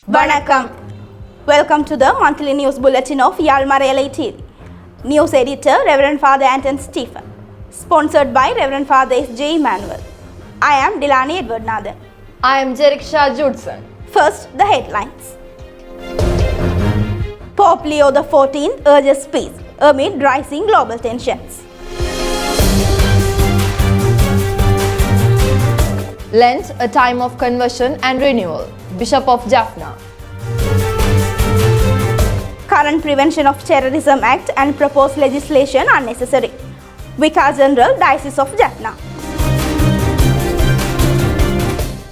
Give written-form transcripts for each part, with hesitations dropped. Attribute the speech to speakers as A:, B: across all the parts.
A: Vanakkam. Welcome to the monthly news bulletin of Yarl Marai TV. News editor Reverend Father Anton Stephen. Sponsored by Reverend Father Jayamanna. I am Dilani Edward Nathan.
B: I am Jeriksha Judson.
A: First, the headlines. Pope Leo XIV urges peace amid rising global tensions.
B: Lent, a time of conversion and renewal. Bishop of Jaffna.
A: Current Prevention of Terrorism Act and proposed legislation unnecessary. Vicar General, Diocese of Jaffna.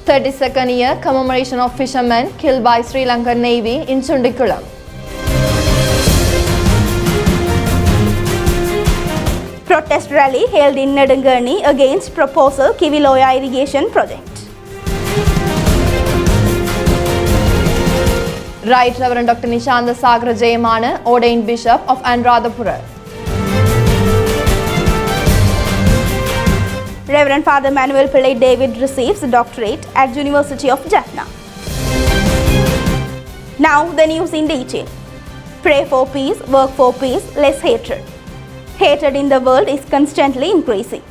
B: 32nd year commemoration of fishermen killed by Sri Lankan Navy in Sundikkulam.
A: Protest rally held in Nedunkeni against proposal Kivil Irrigation project.
B: Right Reverend Dr. Nishantha Sagara Jayamanna, Ordained Bishop of Anuradhapura.
A: Reverend Father Manuvelpillai David receives a doctorate at University of Jaffna. Now the news in detail. Pray for peace, work for peace, less hatred. Hatred in the world is constantly increasing.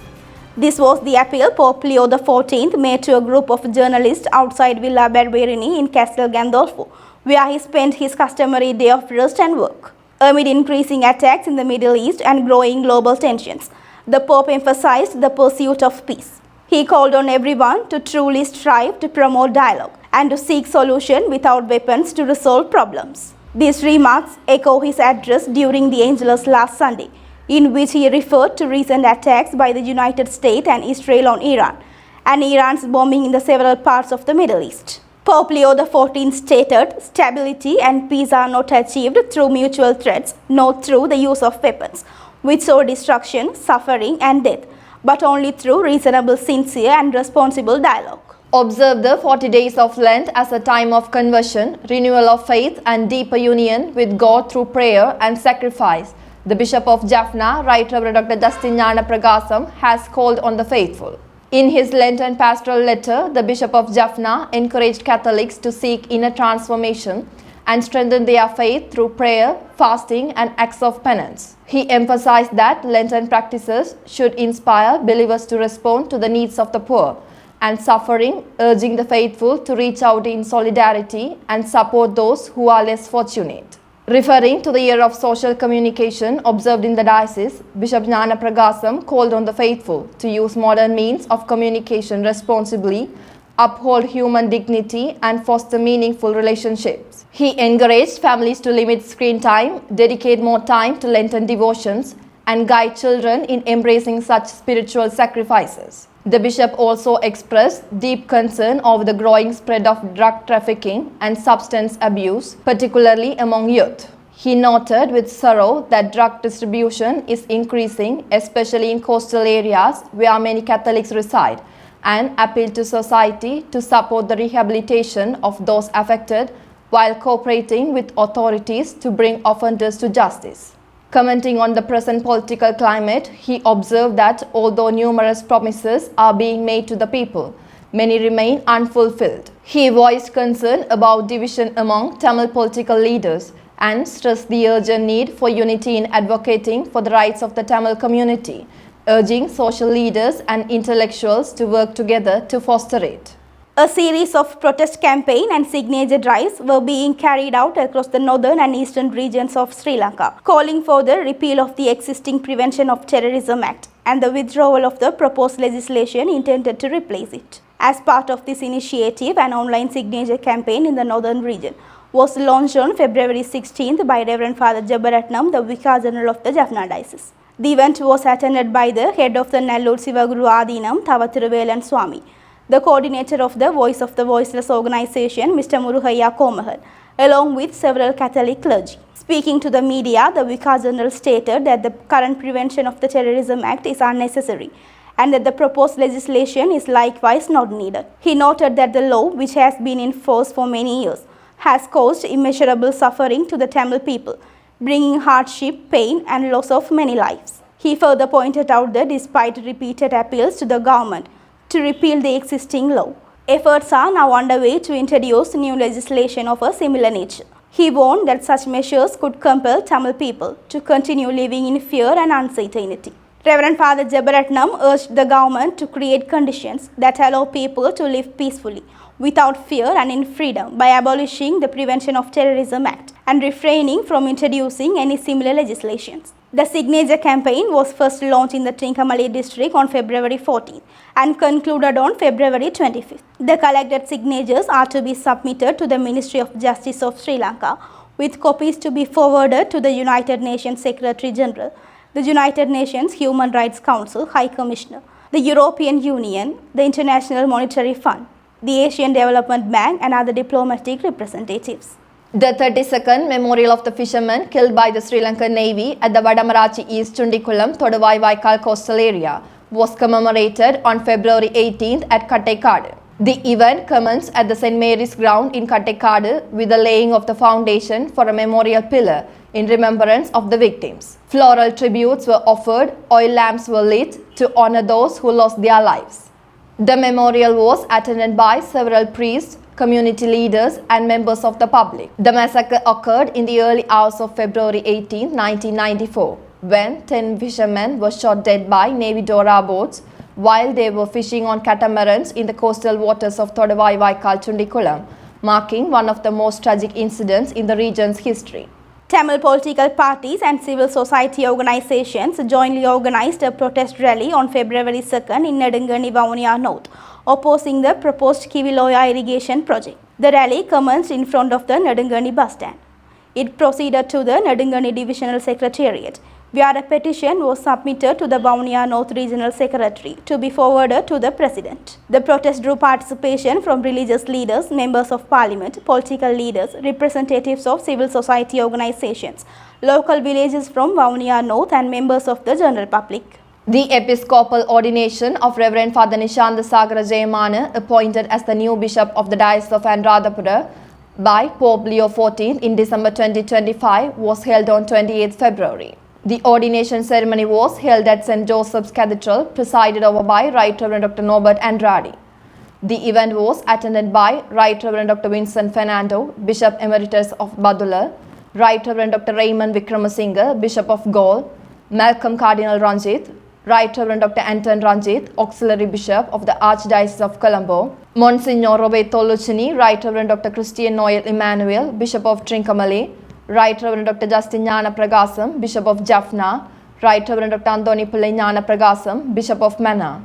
A: This was the appeal Pope Leo XIV made to a group of journalists outside Villa Barberini in Castel Gandolfo, where he spent his customary day of rest and work. Amid increasing attacks in the Middle East and growing global tensions, the Pope emphasized the pursuit of peace. He called on everyone to truly strive to promote dialogue and to seek solution without weapons to resolve problems. These remarks echo his address during the Angelus last Sunday, in which he referred to recent attacks by the United States and Israel on Iran, and Iran's bombing in the several parts of the Middle East. Pope Leo XIV stated, stability and peace are not achieved through mutual threats, nor through the use of weapons, which sow destruction, suffering and death, but only through reasonable, sincere and responsible dialogue.
B: Observe the 40 days of Lent as a time of conversion, renewal of faith and deeper union with God through prayer and sacrifice. The Bishop of Jaffna, Right Reverend Dr. Jayamanna Pragasam, has called on the faithful. In his Lenten pastoral letter, the Bishop of Jaffna encouraged Catholics to seek inner transformation and strengthen their faith through prayer, fasting and acts of penance. He emphasized that Lenten practices should inspire believers to respond to the needs of the poor and suffering, urging the faithful to reach out in solidarity and support those who are less fortunate. Referring to the year of social communication observed in the diocese, Bishop Jnana Pragasam called on the faithful to use modern means of communication responsibly, uphold human dignity and foster meaningful relationships. He encouraged families to limit screen time, dedicate more time to Lenten devotions, and guide children in embracing such spiritual sacrifices. The bishop also expressed deep concern over the growing spread of drug trafficking and substance abuse, particularly among youth. He noted with sorrow that drug distribution is increasing, especially in coastal areas where many Catholics reside, and appealed to society to support the rehabilitation of those affected while cooperating with authorities to bring offenders to justice. Commenting on the present political climate, he observed that although numerous promises are being made to the people, many remain unfulfilled. He voiced concern about division among Tamil political leaders and stressed the urgent need for unity in advocating for the rights of the Tamil community, urging social leaders and intellectuals to work together to foster it.
A: A series of protest campaign and signature drives were being carried out across the northern and eastern regions of Sri Lanka, calling for the repeal of the existing Prevention of Terrorism Act and the withdrawal of the proposed legislation intended to replace it. As part of this initiative, an online signature campaign in the northern region was launched on February 16th by Reverend Father Jayamanna, the Vicar General of the Jaffna Diocese. The event was attended by the head of the Nellur Sivaguru Adinam, Thavathiruvailan Swami, the coordinator of the Voice of the Voiceless organization, Mr. Muruhaya Komahan, along with several Catholic clergy. Speaking to the media, the Vicar General stated that the current Prevention of the Terrorism Act is unnecessary and that the proposed legislation is likewise not needed. He noted that the law, which has been in force for many years, has caused immeasurable suffering to the Tamil people, bringing hardship, pain and loss of many lives. He further pointed out that despite repeated appeals to the government to repeal the existing law, Efforts are now underway to introduce new legislation of a similar nature. He warned that such measures could compel Tamil people to continue living in fear and uncertainty. Reverend Father Jebaratnam urged the government to create conditions that allow people to live peacefully, without fear and in freedom, by abolishing the Prevention of Terrorism Act and refraining from introducing any similar legislations. The signature campaign was first launched in the Trincomalee district on February 14th and concluded on February 25th. The collected signatures are to be submitted to the Ministry of Justice of Sri Lanka, with copies to be forwarded to the United Nations Secretary General, the United Nations Human Rights Council High Commissioner, the European Union, the International Monetary Fund, the Asian Development Bank and other diplomatic representatives.
B: The 32nd Memorial of the Fishermen killed by the Sri Lankan Navy at the Vadamarachi East Sundikkulam, Thoduvai Vaikal coastal area was commemorated on February 18th at Kattekadu. The event commenced at the St. Mary's ground in Kattekadu with the laying of the foundation for a memorial pillar in remembrance of the victims. Floral tributes were offered, oil lamps were lit to honor those who lost their lives. The memorial was attended by several priests, community leaders and members of the public. The massacre occurred in the early hours of February 18, 1994, when 10 fishermen were shot dead by Navy Dora boats while they were fishing on catamarans in the coastal waters of Thoduvai Vaikal Sundikkulam, marking one of the most tragic incidents in the region's history.
A: Tamil political parties and civil society organizations jointly organized a protest rally on February 2nd in Nedunkeni, Vavuniya North, opposing the proposed Kivil irrigation project. The rally commenced in front of the Nedunkeni bus stand. It proceeded to the Nedunkeni Divisional Secretariat, where a petition was submitted to the Vavuniya North Regional Secretary to be forwarded to the President. The protest drew participation from religious leaders, members of parliament, political leaders, representatives of civil society organizations, local villages from Vavuniya North and members of the general public.
B: The episcopal ordination of Reverend Father Nishantha Sagara Jayamanna, appointed as the new bishop of the Diocese of Anuradhapura by Pope Leo XIV in December 2025, was held on 28th February. The ordination ceremony was held at St. Joseph's Cathedral, presided over by Right Reverend Dr. Norbert Andrade. The event was attended by Right Reverend Dr. Vincent Fernando, Bishop Emeritus of Badulla, Right Reverend Dr. Raymond Vikramasinghe, Bishop of Gaul, Malcolm Cardinal Ranjit, Right Reverend Dr. Anton Ranjit, Auxiliary Bishop of the Archdiocese of Colombo, Monsignor Roberto Lucchini, Right Reverend Dr. Christian Noel Emmanuel, Bishop of Trincomalee, Right Reverend Dr. Jastignana Pragasam, Bishop of Jaffna, Right Reverend Dr. Anthonypillai Gnana Pragasam, Bishop of Manna,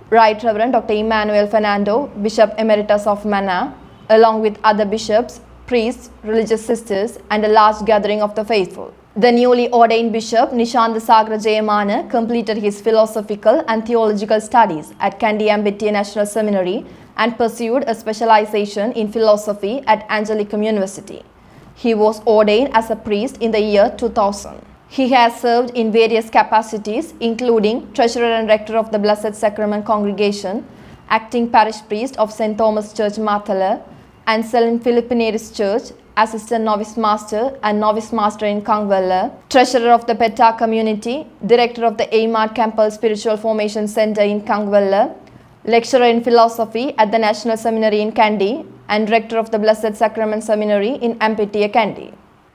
B: Right Reverend Dr. Emmanuel Fernando, Bishop Emeritus of Manna, along with other bishops, priests, religious sisters, and a large gathering of the faithful. The newly ordained Bishop Nishantha Sagara Jayamanna completed his philosophical and theological studies at Kandy Ambitiya National Seminary and pursued a specialization in philosophy at Angelicum University. He was ordained as a priest in the year 2000. He has served in various capacities, including Treasurer and Rector of the Blessed Sacrament Congregation, Acting Parish Priest of St. Thomas Church, Mathala, and St. Philippineris Church, Assistant Novice Master and Novice Master in Kangwella, Treasurer of the Petta Community, Director of the Aimart Campbell Spiritual Formation Center in Kangwella, Lecturer in Philosophy at the National Seminary in Kandy, and Rector of the Blessed Sacrament Seminary in Ambitiya, Kandy.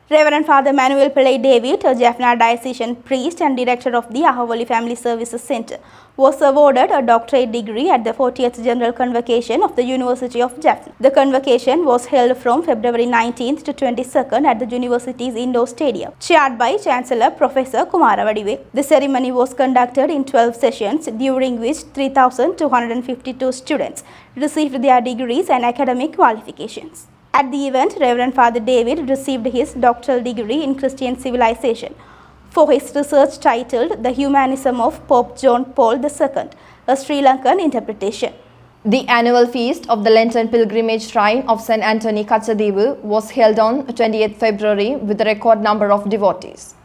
A: Reverend Father Manuvelpillai David, a Jaffna Diocesan priest and director of the Ahavali Family Services Center, was awarded a doctorate degree at the 40th General Convocation of the University of Jaffna. The convocation was held from February 19th to 22nd at the university's indoor stadium, chaired by Chancellor Professor Kumaravadive. The ceremony was conducted in 12 sessions, during which 3,252 students received their degrees and academic qualifications. At the event, Reverend Father David received his doctoral degree in Christian Civilization for his research titled The Humanism of Pope John Paul II, a Sri Lankan interpretation.
B: The annual feast of the Lenten pilgrimage shrine of St. Anthony Kachadivu was held on 28th February with a record number of devotees.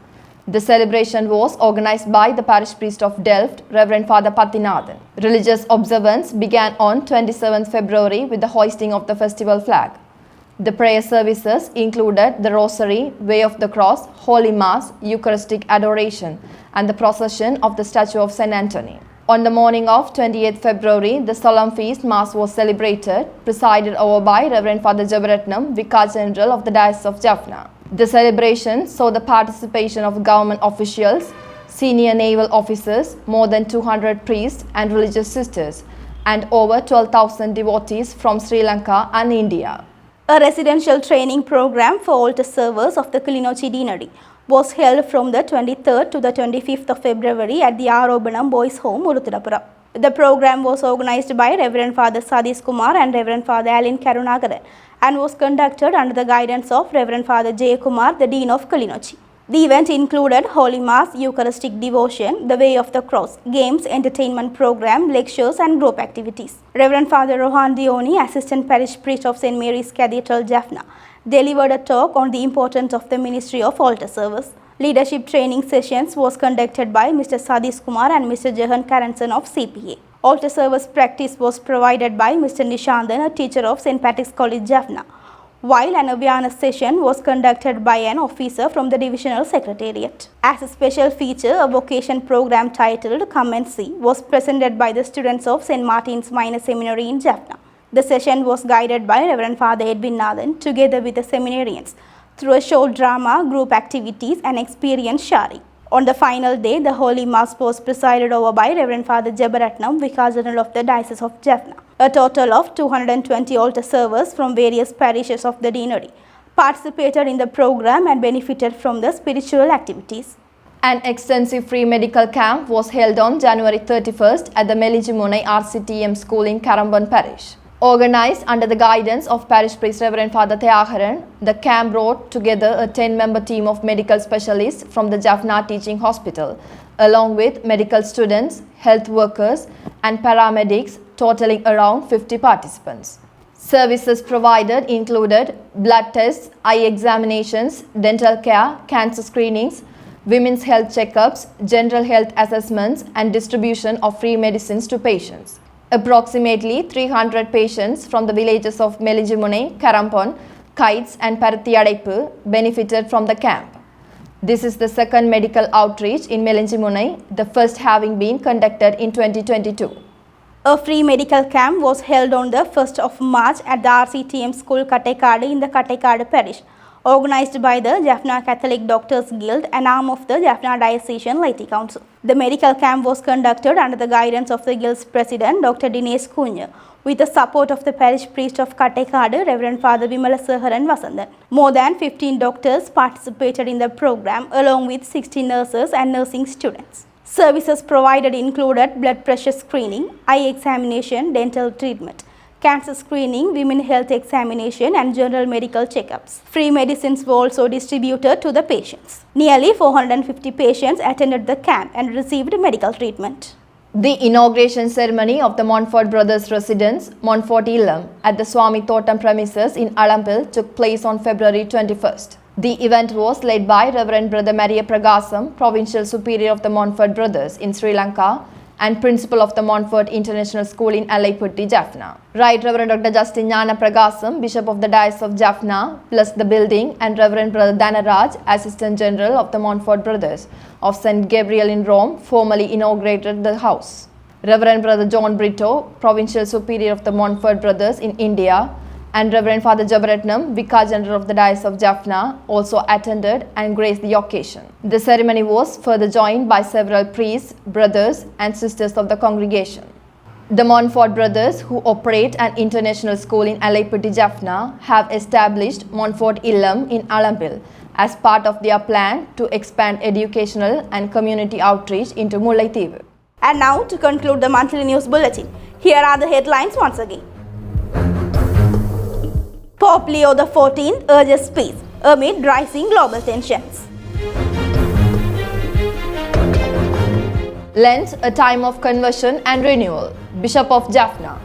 B: The celebration was organized by the parish priest of Delft, Reverend Father Pathinathan. Religious observance began on 27th February with the hoisting of the festival flag. The prayer services included the Rosary, Way of the Cross, Holy Mass, Eucharistic Adoration, and the procession of the statue of St. Anthony. On the morning of 28th February, the solemn feast Mass was celebrated, presided over by Reverend Father Jabaratnam, Vicar General of the Diocese of Jaffna. The celebration saw the participation of government officials, senior naval officers, more than 200 priests and religious sisters, and over 12,000 devotees from Sri Lanka and India.
A: A residential training program for altar servers of the Kilinochchi Deanery was held from the 23rd to the 25th of February at the Arobanam Boys Home, Anuradhapura. The program was organized by Reverend Father Sadis Kumar and Reverend Father Alin Karunagaran and was conducted under the guidance of Reverend Father J. Kumar, the Dean of Kilinochchi. The event included Holy Mass, Eucharistic devotion, the Way of the Cross, games, entertainment program, lectures and group activities. Reverend Father Rohan Dioni, Assistant Parish Priest of St. Mary's Cathedral, Jaffna, delivered a talk on the importance of the ministry of altar service. Leadership training sessions was conducted by Mr. Sadis Kumar and Mr. Jahan Karansan of CPA. Altar service practice was provided by Mr. Nishantha, a teacher of St. Patrick's College, Jaffna, while an awareness session was conducted by an officer from the Divisional Secretariat. As a special feature, a vocation program titled Come and See was presented by the students of St. Martin's Minor Seminary in Jaffna. The session was guided by Reverend Father Edwin Nathan together with the seminarians through a short drama, group activities and experience sharing. On the final day, the Holy Mass was presided over by Reverend Father Jabaratnam, Vicar General of the Diocese of Jaffna. A total of 220 altar servers from various parishes of the deanery participated in the program and benefited from the spiritual activities.
B: An extensive free medical camp was held on January 31st at the Melijimunai RCTM School in Karamban Parish. Organized under the guidance of Parish Priest Reverend Father Theaharan, the camp brought together a 10-member team of medical specialists from the Jaffna Teaching Hospital, along with medical students, health workers and paramedics, totaling around 50 participants. Services provided included blood tests, eye examinations, dental care, cancer screenings, women's health checkups, general health assessments and distribution of free medicines to patients. Approximately 300 patients from the villages of Melijimunai, Karampon, Kites and Parathiyadaipu benefited from the camp. This is the second medical outreach in Melijimunai, the first having been conducted in 2022.
A: A free medical camp was held on the 1st of March at the RCTM School Kattekadu in the Kattekadu Parish, organized by the Jaffna Catholic Doctors Guild, an arm of the Jaffna Diocesan Laity Council. The medical camp was conducted under the guidance of the Guild's President, Dr. Dinesh Kunya, with the support of the Parish Priest of Kattekadu, Reverend Father Vimalaseharan Vasandan. More than 15 doctors participated in the program, along with 60 nurses and nursing students. Services provided included blood pressure screening, eye examination, dental treatment, cancer screening, women health examination and general medical checkups. Free medicines were also distributed to the patients. Nearly 450 patients attended the camp and received medical treatment.
B: The inauguration ceremony of the Montfort Brothers residence, Montfort Illam, at the Swami Thotam premises in Alampil took place on February 21st. The event was led by Reverend Brother Maria Pragasam, Provincial Superior of the Montfort Brothers in Sri Lanka and Principal of the Montfort International School in Alai, Jaffna. Right Reverend Dr. Jayamanna Pragasam, Bishop of the Diocese of Jaffna, blessed the building, and Reverend Brother Dhanaraj, Assistant General of the Montfort Brothers of St. Gabriel in Rome, formally inaugurated the house. Reverend Brother John Brito, Provincial Superior of the Montfort Brothers in India, and Reverend Father Jabaratnam, Vicar General of the Diocese of Jaffna, also attended and graced the occasion. The ceremony was further joined by several priests, brothers and sisters of the congregation. The Montfort Brothers, who operate an international school in Alai, Jaffna, have established Montfort Illam in Alampil as part of their plan to expand educational and community outreach into Mullaitivu.
A: And now, to conclude the monthly news bulletin, here are the headlines once again. Pope Leo XIV urges peace amid rising global tensions.
B: Lent, a time of conversion and renewal. Bishop of Jaffna.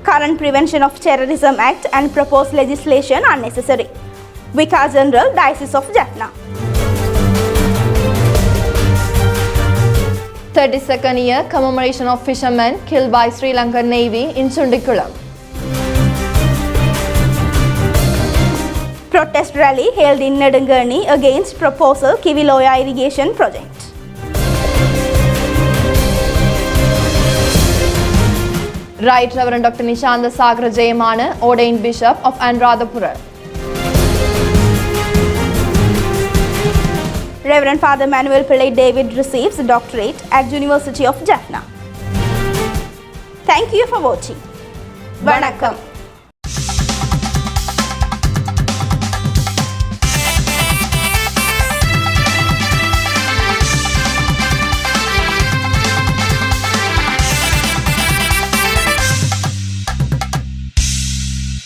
A: Current Prevention of Terrorism Act and proposed legislation unnecessary. Vicar General, Diocese of Jaffna.
B: 32nd year commemoration of fishermen killed by Sri Lankan Navy in Sundikkulam.
A: Protest rally held in Nedunkeni against proposal Kivil Irrigation project.
B: Right Reverend Dr. Nishantha Sagara Jayamanna, Ordained Bishop of Anuradhapura.
A: Reverend Father Manuvelpillai David receives a doctorate at University of Jaffna. Thank you for watching. Vanakkam.